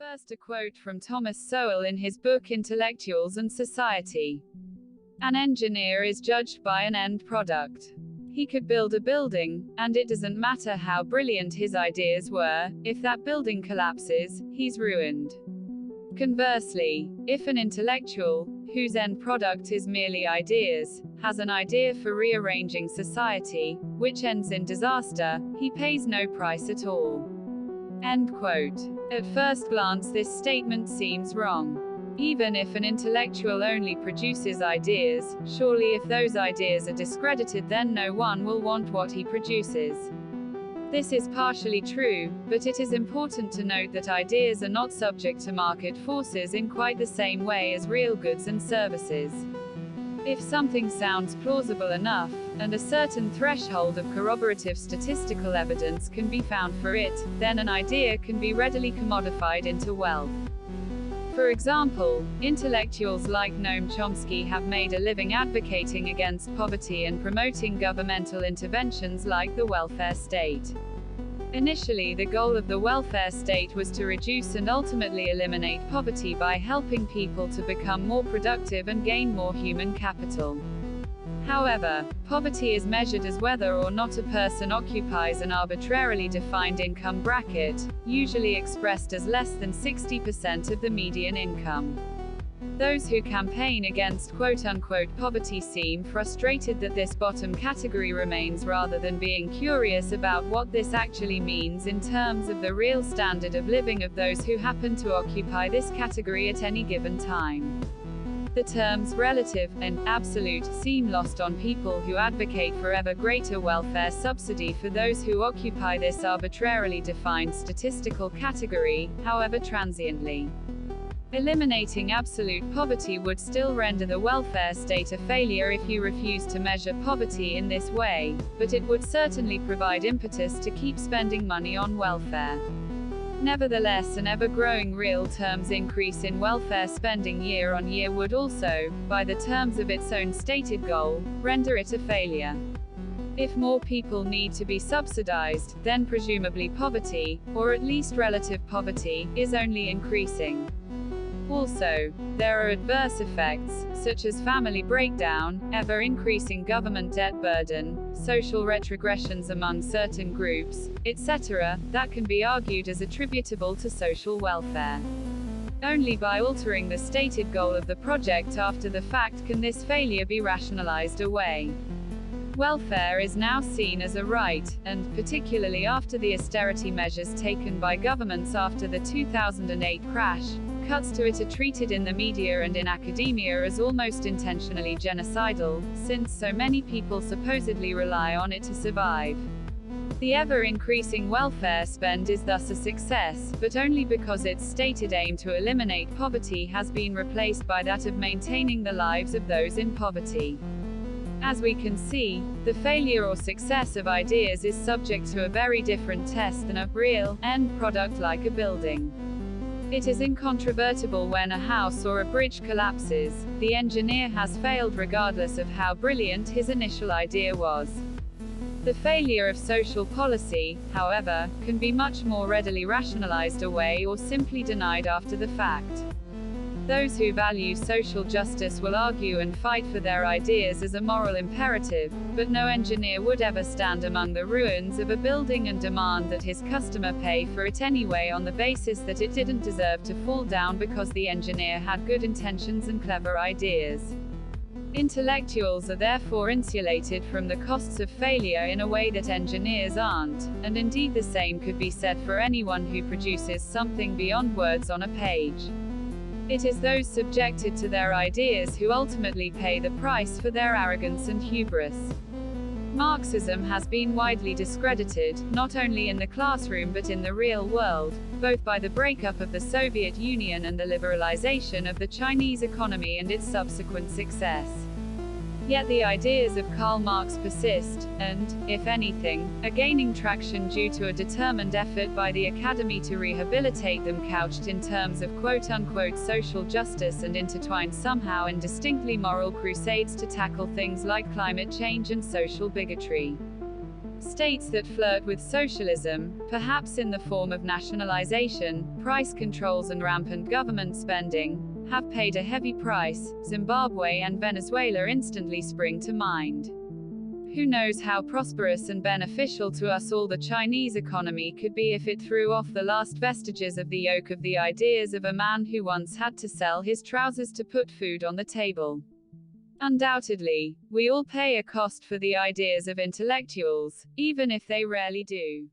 First, a quote from Thomas Sowell in his book Intellectuals and Society. An engineer is judged by an end product. He could build a building, and it doesn't matter how brilliant his ideas were, if that building collapses, he's ruined. Conversely, if an intellectual, whose end product is merely ideas, has an idea for rearranging society, which ends in disaster, he pays no price at all. End quote. At first glance, this statement seems wrong. Even if an intellectual only produces ideas, surely if those ideas are discredited, then no one will want what he produces. This is partially true, but it is important to note that ideas are not subject to market forces in quite the same way as real goods and services. If something sounds plausible enough, and a certain threshold of corroborative statistical evidence can be found for it, then an idea can be readily commodified into wealth. For example, intellectuals like Noam Chomsky have made a living advocating against poverty and promoting governmental interventions like the welfare state. Initially, the goal of the welfare state was to reduce and ultimately eliminate poverty by helping people to become more productive and gain more human capital. However, poverty is measured as whether or not a person occupies an arbitrarily defined income bracket, usually expressed as less than 60% of the median income. Those who campaign against quote-unquote poverty seem frustrated that this bottom category remains rather than being curious about what this actually means in terms of the real standard of living of those who happen to occupy this category at any given time. The terms relative and absolute seem lost on people who advocate for ever greater welfare subsidy for those who occupy this arbitrarily defined statistical category, however transiently. Eliminating absolute poverty would still render the welfare state a failure if you refuse to measure poverty in this way, but it would certainly provide impetus to keep spending money on welfare. Nevertheless, an ever-growing real terms increase in welfare spending year on year would also, by the terms of its own stated goal, render it a failure. If more people need to be subsidized, then presumably poverty, or at least relative poverty, is only increasing. Also, there are adverse effects, such as family breakdown, ever-increasing government debt burden, social retrogressions among certain groups, etc., that can be argued as attributable to social welfare. Only by altering the stated goal of the project after the fact can this failure be rationalized away. Welfare is now seen as a right, and, particularly after the austerity measures taken by governments after the 2008 crash, cuts to it are treated in the media and in academia as almost intentionally genocidal, since so many people supposedly rely on it to survive. The ever-increasing welfare spend is thus a success, but only because its stated aim to eliminate poverty has been replaced by that of maintaining the lives of those in poverty. As we can see, the failure or success of ideas is subject to a very different test than a real end product like a building. It is incontrovertible when a house or a bridge collapses, the engineer has failed regardless of how brilliant his initial idea was. The failure of social policy, however, can be much more readily rationalized away or simply denied after the fact. Those who value social justice will argue and fight for their ideas as a moral imperative, but no engineer would ever stand among the ruins of a building and demand that his customer pay for it anyway on the basis that it didn't deserve to fall down because the engineer had good intentions and clever ideas. Intellectuals are therefore insulated from the costs of failure in a way that engineers aren't, and indeed the same could be said for anyone who produces something beyond words on a page. It is those subjected to their ideas who ultimately pay the price for their arrogance and hubris. Marxism has been widely discredited, not only in the classroom but in the real world, both by the breakup of the Soviet Union and the liberalization of the Chinese economy and its subsequent success. Yet the ideas of Karl Marx persist, and, if anything, are gaining traction due to a determined effort by the Academy to rehabilitate them couched in terms of quote-unquote social justice and intertwined somehow in distinctly moral crusades to tackle things like climate change and social bigotry. States that flirt with socialism, perhaps in the form of nationalization, price controls and rampant government spending, have paid a heavy price. Zimbabwe and Venezuela instantly spring to mind. Who knows how prosperous and beneficial to us all the Chinese economy could be if it threw off the last vestiges of the yoke of the ideas of a man who once had to sell his trousers to put food on the table. Undoubtedly, we all pay a cost for the ideas of intellectuals, even if they rarely do.